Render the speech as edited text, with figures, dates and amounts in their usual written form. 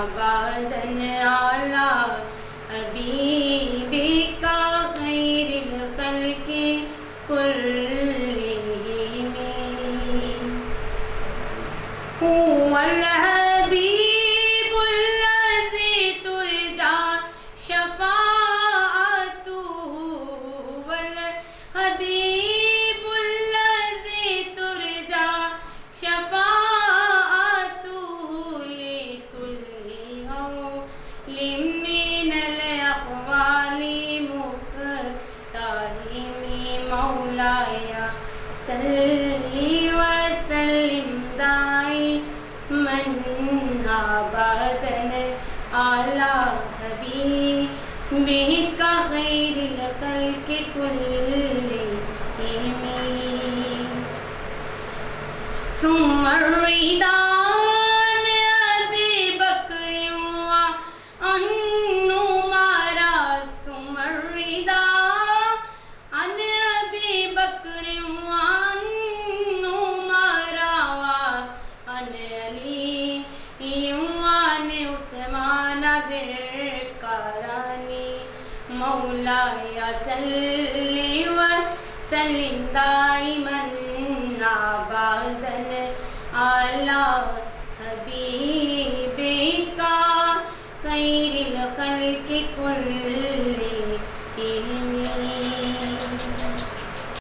أبدا على حبيبك خير الخلق كلهم. هو الحبيب الذي ترجى شفاعته، والحبيب الذي ترجى شفاعته لكل هول من الأحوال مقتحم. مولاي صل وسلم دائما أبدا على حبيبك خير الخلق كلهم. ثم الرضا عن أبي بكر وعن عمر، ثم الرضا عن أبي بكر وعن عمر وعن علي وعن عثمان ذي القرن. مولاي صل وسلم دائما أبدا على